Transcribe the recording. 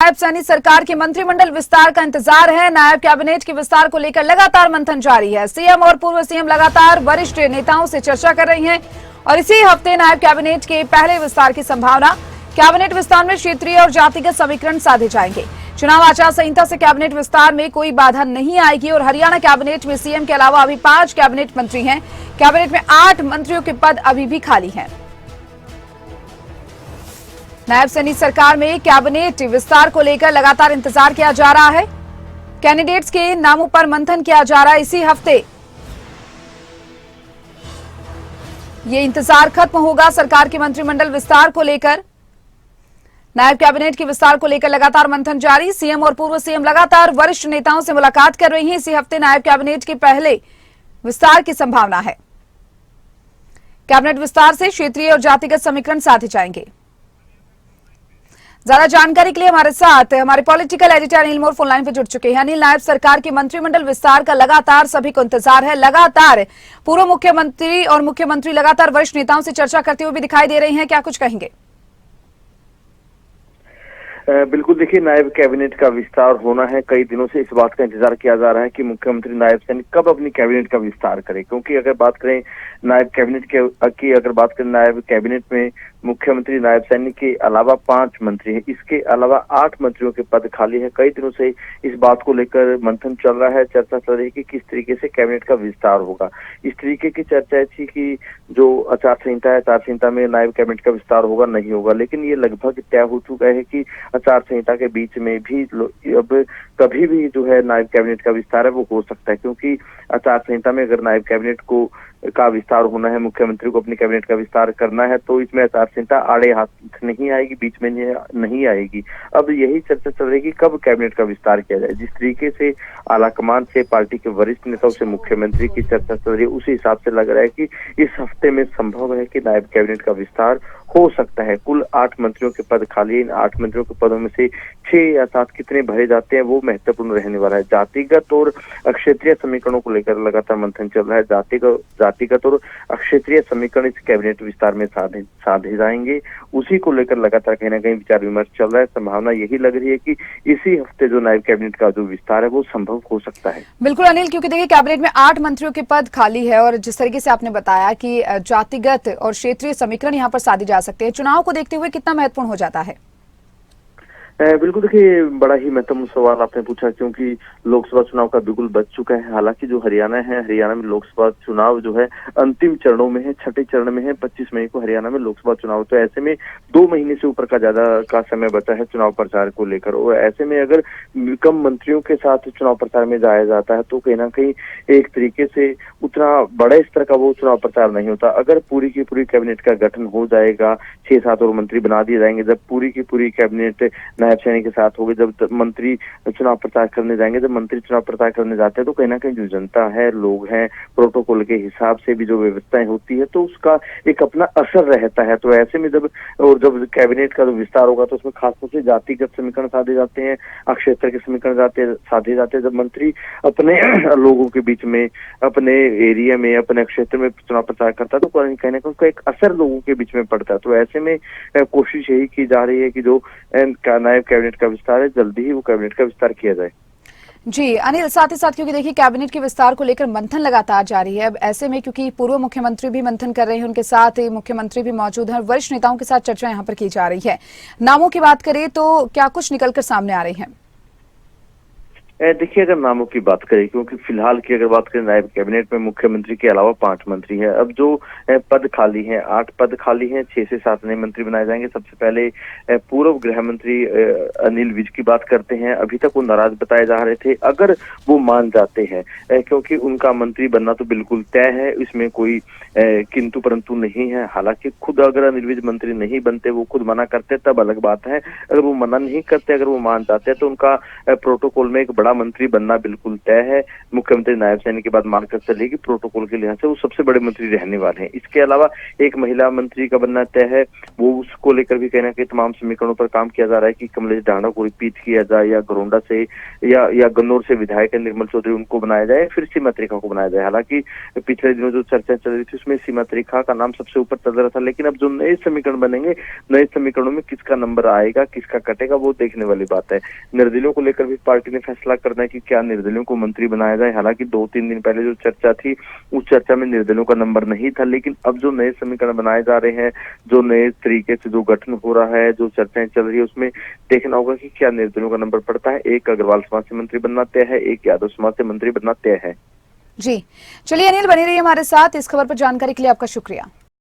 नायब सैनी सरकार के मंत्रिमंडल विस्तार का इंतजार है। नायब कैबिनेट के विस्तार को लेकर लगातार मंथन जारी है। सीएम और पूर्व सीएम लगातार वरिष्ठ नेताओं से चर्चा कर रही हैं और इसी हफ्ते नायब कैबिनेट के पहले विस्तार की संभावना। कैबिनेट विस्तार में क्षेत्रीय और जातिगत समीकरण साधे जाएंगे। चुनाव आचार संहिता से कैबिनेट विस्तार में कोई बाधा नहीं आएगी और हरियाणा कैबिनेट में सीएम के अलावा अभी 5 कैबिनेट मंत्री हैं। कैबिनेट में 8 मंत्रियों के पद अभी भी खाली हैं। नायब सैनी सरकार में कैबिनेट विस्तार को लेकर लगातार इंतजार किया जा रहा है। कैंडिडेट्स के नामों पर मंथन किया जा रहा है। इसी हफ्ते ये इंतजार खत्म होगा। सरकार के मंत्रिमंडल विस्तार को लेकर नायब कैबिनेट के विस्तार को लेकर लगातार मंथन जारी। सीएम और पूर्व सीएम लगातार वरिष्ठ नेताओं से मुलाकात कर रही हैं। इसी हफ्ते नायब कैबिनेट के पहले विस्तार की संभावना है। कैबिनेट विस्तार से क्षेत्रीय और जातिगत समीकरण साधे जाएंगे। ज्यादा जानकारी के लिए हमारे साथ हमारे पॉलिटिकल एडिटर अनिल मोर फोन लाइन पर जुड़ चुके हैं। अनिल, नायब सरकार के मंत्रिमंडल विस्तार का लगातार सभी को इंतजार है। लगातार पूर्व मुख्यमंत्री और मुख्यमंत्री लगातार वरिष्ठ नेताओं से चर्चा करते हुए भी दिखाई दे रही हैं। क्या कुछ कहेंगे? बिल्कुल, देखिए, नायब कैबिनेट का विस्तार होना है। कई दिनों से इस बात का इंतजार किया जा रहा है कि मुख्यमंत्री नायब सैनी कब अपनी कैबिनेट का विस्तार करें, क्योंकि अगर बात करें नायब कैबिनेट नायब कैबिनेट में मुख्यमंत्री नायब सैनी के अलावा 5 मंत्री हैं। इसके अलावा 8 मंत्रियों के पद खाली है। कई दिनों से इस बात को लेकर मंथन चल रहा है, चर्चा चल रही है कि किस तरीके से कैबिनेट का विस्तार होगा। इस तरीके की चर्चा थी कि जो आचार संहिता है, आचार संहिता में नायब कैबिनेट का विस्तार होगा नहीं होगा, लेकिन ये लगभग तय हो चुका है कि आचार संहिता के बीच में भी अब कभी भी जो है नायब कैबिनेट का विस्तार है वो हो सकता है, क्योंकि आचार संहिता में अगर नायब कैबिनेट का विस्तार होना है, मुख्यमंत्री को अपनी कैबिनेट का विस्तार करना है, तो इसमें आचार संहिता आड़े हाथ नहीं आएगी, बीच में नहीं आएगी। अब यही चर्चा चल रही है कि कब कैबिनेट का विस्तार किया जाए। जिस तरीके से आलाकमान से पार्टी के वरिष्ठ नेताओं से मुख्यमंत्री की चर्चा चल रही है, उसी हिसाब से लग रहा है कि इस हफ्ते में संभव है कि नायब कैबिनेट का विस्तार हो सकता है। कुल 8 मंत्रियों के पद खाली है। इन 8 मंत्रियों के पदों में से 6 या 7 कितने भरे जाते हैं वो महत्वपूर्ण रहने वाला है। जातिगत और क्षेत्रीय समीकरणों को लेकर लगातार मंथन चल रहा है। जातिगत और क्षेत्रीय समीकरण इस कैबिनेट विस्तार में साधे जाएंगे। उसी को लेकर लगातार कहीं ना कहीं विचार विमर्श चल रहा है। संभावना यही लग रही है कि इसी हफ्ते जो नायब कैबिनेट का जो विस्तार है वो संभव हो सकता है। बिल्कुल अनिल, क्योंकि देखिए कैबिनेट में 8 मंत्रियों के पद खाली है और जिस तरीके से आपने बताया कि जातिगत और क्षेत्रीय समीकरण यहाँ पर साधे जा सकते हैं, चुनाव को देखते हुए कितना महत्वपूर्ण हो जाता है? बिल्कुल, देखिए, बड़ा ही महत्वपूर्ण सवाल आपने पूछा, क्योंकि लोकसभा चुनाव का बिल्कुल बच चुका है। हालांकि जो हरियाणा में लोकसभा चुनाव जो है अंतिम चरणों में है, छठे चरण में है। 25 मई को हरियाणा में लोकसभा चुनाव, तो ऐसे में 2 महीने से ऊपर का ज्यादा का समय बचा है चुनाव प्रचार को लेकर। और ऐसे में अगर कम मंत्रियों के साथ चुनाव प्रचार में जाया जाता है तो कहीं ना कहीं एक तरीके से उतना बड़े स्तर का वो चुनाव प्रचार नहीं होता। अगर पूरी की पूरी कैबिनेट का गठन हो जाएगा, 6-7 और मंत्री बना दिए जाएंगे, जब पूरी की पूरी कैबिनेट नायब सैनी के साथ होगी, जब मंत्री चुनाव प्रचार करने जाएंगे, जब मंत्री चुनाव प्रचार करने जाते हैं तो कहीं ना कहीं जो जनता है, लोग हैं, प्रोटोकॉल के हिसाब से भी जो व्यवस्थाएं होती है तो उसका एक अपना असर रहता है। तो ऐसे में जब कैबिनेट का जो विस्तार होगा तो उसमें खासतौर से जातिगत समीकरण साधे जाते हैं, क्षेत्र के समीकरण साधे जाते हैं। जब मंत्री अपने लोगों के बीच में, अपने एरिया में, अपने क्षेत्र में चुनाव प्रचार करता है तो कहीं ना कहीं उसका एक असर लोगों के बीच में पड़ता है। तो ऐसे में कोशिश यही की जा रही है कि जो नायब कैबिनेट का विस्तार है, जल्दी ही वो कैबिनेट का विस्तार किया जाए। जी अनिल, साथ ही साथ क्योंकि देखिए कैबिनेट के विस्तार को लेकर मंथन लगातार जारी है, अब ऐसे में क्योंकि पूर्व मुख्यमंत्री भी मंथन कर रहे हैं, उनके साथ मुख्यमंत्री भी मौजूद हैं, वरिष्ठ नेताओं के साथ चर्चा यहाँ पर की जा रही है। नामों की बात करें तो क्या कुछ निकलकर सामने आ रही है? देखिए, अगर नामों की बात करें, क्योंकि फिलहाल की अगर बात करें नायब कैबिनेट में मुख्यमंत्री के अलावा 5 मंत्री हैं। अब जो पद खाली हैं, 8 पद खाली हैं, 6 से 7 नए मंत्री बनाए जाएंगे। सबसे पहले पूर्व गृह मंत्री अनिल विज की बात करते हैं। अभी तक वो नाराज बताए जा रहे थे, अगर वो मान जाते हैं, क्योंकि उनका मंत्री बनना तो बिल्कुल तय है, इसमें कोई किंतु परंतु नहीं है। हालांकि खुद अगर अनिल विज मंत्री नहीं बनते, वो खुद मना करते तब अलग बात है। अगर वो मना नहीं करते, अगर वो मान जाते हैं तो उनका प्रोटोकॉल में एक बड़ा बड़ा मंत्री बनना बिल्कुल तय है। मुख्यमंत्री नायब सैनी के बाद मानकर चलिए कि प्रोटोकॉल के लिहाज से वो सबसे बड़े मंत्री रहने वाले हैं। इसके अलावा एक महिला मंत्री का बनना तय है, वो उसको लेकर भी कहना कि तमाम समीकरणों पर काम किया जा रहा है कि कमलेश ढांडा को रिपीट किया जाए या घरोंडा से या गन्नौर से विधायक निर्मल चौधरी उनको बनाया जाए, फिर सीमा त्रिखा को बनाया जाए। हालांकि पिछले दिनों जो चर्चा चल रही थी उसमें सीमा त्रिखा का नाम सबसे ऊपर चल रहा था, लेकिन अब जो नए समीकरण बनेंगे, नए समीकरणों में किसका नंबर आएगा, किसका कटेगा, वो देखने वाली बात है। निर्दलीयों को लेकर भी पार्टी ने फैसला करना है कि क्या निर्दलीयों को मंत्री बनाया जाए। हालांकि 2-3 दिन पहले जो चर्चा थी उस चर्चा में निर्दलीयों का नंबर नहीं था, लेकिन अब जो नए समीकरण बनाए जा रहे हैं, जो नए तरीके से जो गठन हो रहा है, जो चर्चाएं चल रही है, उसमें देखना होगा कि क्या निर्दलीयों का नंबर पड़ता है। एक अग्रवाल समाज से मंत्री बनना तय है, एक यादव समाज से मंत्री बनना तय है। जी चलिए अनिल, बने रहिए हमारे साथ। इस खबर पर जानकारी के लिए आपका शुक्रिया।